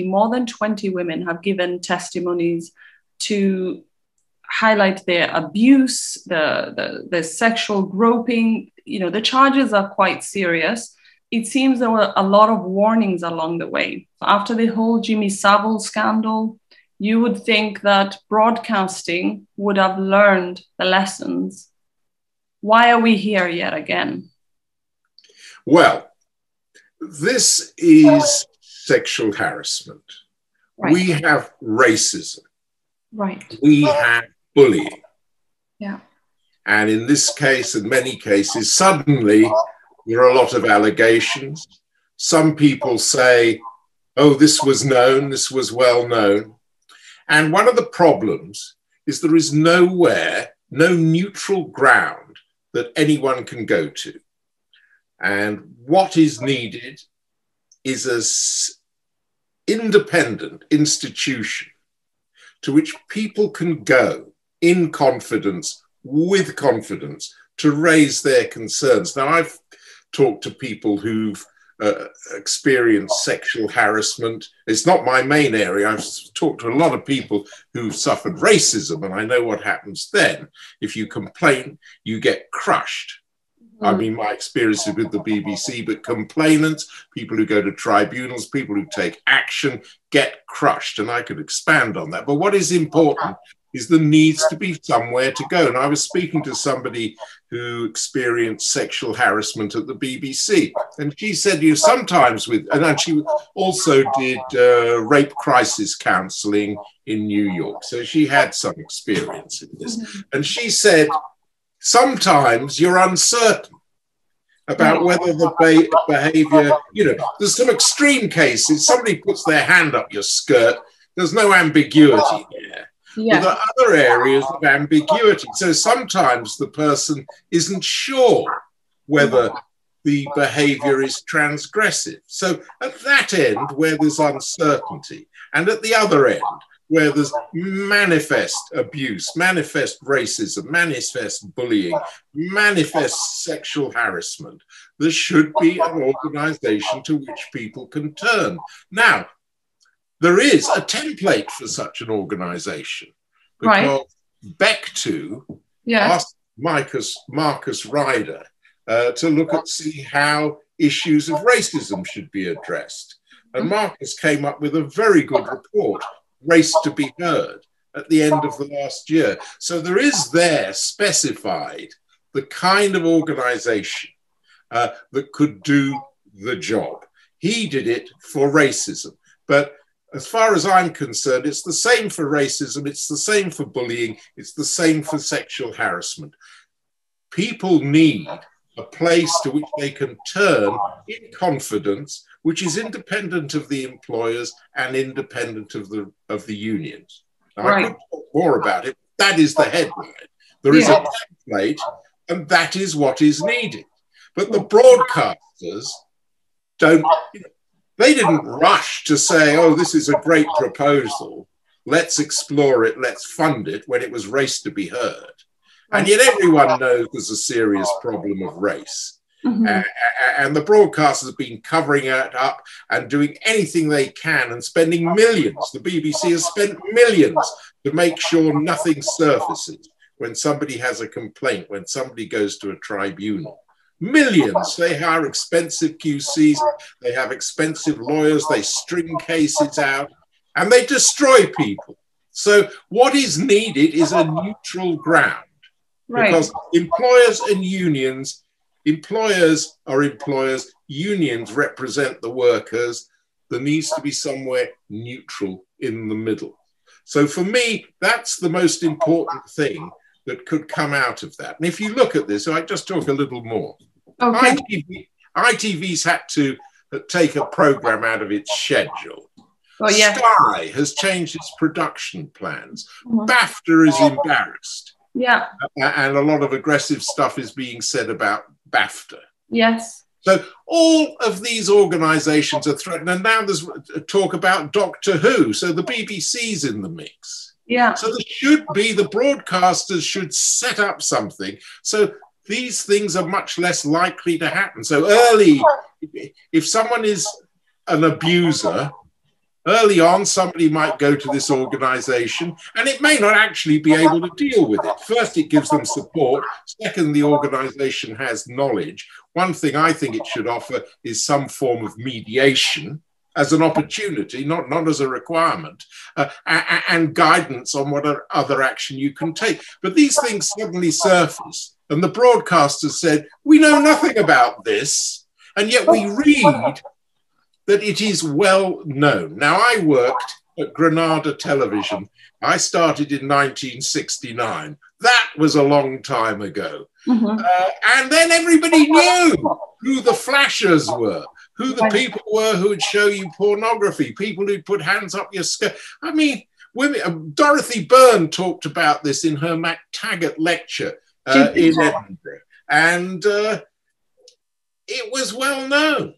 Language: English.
more than 20 women have given testimonies to highlight their abuse, the sexual groping. You know, the charges are quite serious. It seems there were a lot of warnings along the way. After the whole Jimmy Savile scandal, you would think that broadcasting would have learned the lessons. Why are we here yet again? Well, this is sexual harassment. Right. We have racism. Right. We have bullying. Yeah. And in this case, in many cases, suddenly there are a lot of allegations. Some people say, oh, this was known, this was well known. And one of the problems is there is nowhere, no neutral ground that anyone can go to. And what is needed is an independent institution to which people can go in confidence, with confidence, to raise their concerns. Now, I've talked to people who've experienced sexual harassment. It's not my main area. I've talked to a lot of people who've suffered racism, and I know what happens then. If you complain, you get crushed. I mean, my experience is with the BBC, but complainants, people who go to tribunals, people who take action, get crushed. And I could expand on that. But what is important is there needs to be somewhere to go. And I was speaking to somebody who experienced sexual harassment at the BBC. And she said, you sometimes and she also did rape crisis counseling in New York. So she had some experience in this. And she said, sometimes you're uncertain about whether the behavior, you know, there's some extreme cases. Somebody puts their hand up your skirt. There's no ambiguity there. Yeah. But there are other areas of ambiguity. So sometimes the person isn't sure whether the behavior is transgressive. So at that end, where there's uncertainty, and at the other end, where there's manifest abuse, manifest racism, manifest bullying, manifest sexual harassment, there should be an organization to which people can turn. Now, there is a template for such an organization, because Bectu asked Marcus Ryder to look at, see how issues of racism should be addressed. And Marcus came up with a very good report, Race to be Heard, at the end of the last year. So there is there specified the kind of organization that could do the job. He did it for racism. But as far as I'm concerned, it's the same for racism, it's the same for bullying, it's the same for sexual harassment. People need a place to which they can turn in confidence, which is independent of the employers and independent of the unions. Now, I could talk more about it. That is the headline. There is a template, and that is what is needed. But the broadcasters don't, they didn't rush to say, oh, this is a great proposal, let's explore it, let's fund it, when it was Race to be Heard. And yet everyone knows there's a serious problem of race. And the broadcasters have been covering it up and doing anything they can and spending millions. The BBC has spent millions to make sure nothing surfaces when somebody has a complaint, when somebody goes to a tribunal. Millions. They hire expensive QCs, they have expensive lawyers, they string cases out, and they destroy people. So what is needed is a neutral ground. Because employers and unions, employers are employers, unions represent the workers. There needs to be somewhere neutral in the middle. So for me, that's the most important thing that could come out of that. And if you look at this, so I just talk a little more. ITV's had to take a program out of its schedule. Sky has changed its production plans. BAFTA is embarrassed. And a lot of aggressive stuff is being said about BAFTA. So all of these organizations are threatened. And now there's talk about Doctor Who. So the BBC's in the mix. So there should be, the broadcasters should set up something. So these things are much less likely to happen. So early, if someone is an abuser, Early on, somebody might go to this organization and it may not actually be able to deal with it. First, it gives them support. Second, the organization has knowledge. One thing I think it should offer is some form of mediation as an opportunity, not as a requirement, and guidance on what other action you can take. But these things suddenly surface, and the broadcasters said, we know nothing about this, and yet we read that it is well known. Now, I worked at Granada Television. I started in 1969. That was a long time ago. And then everybody knew who the flashers were, who the people were who would show you pornography, people who'd put hands up your skirt. I mean, women, Dorothy Byrne talked about this in her MacTaggart lecture in Edinburgh. And it was well known.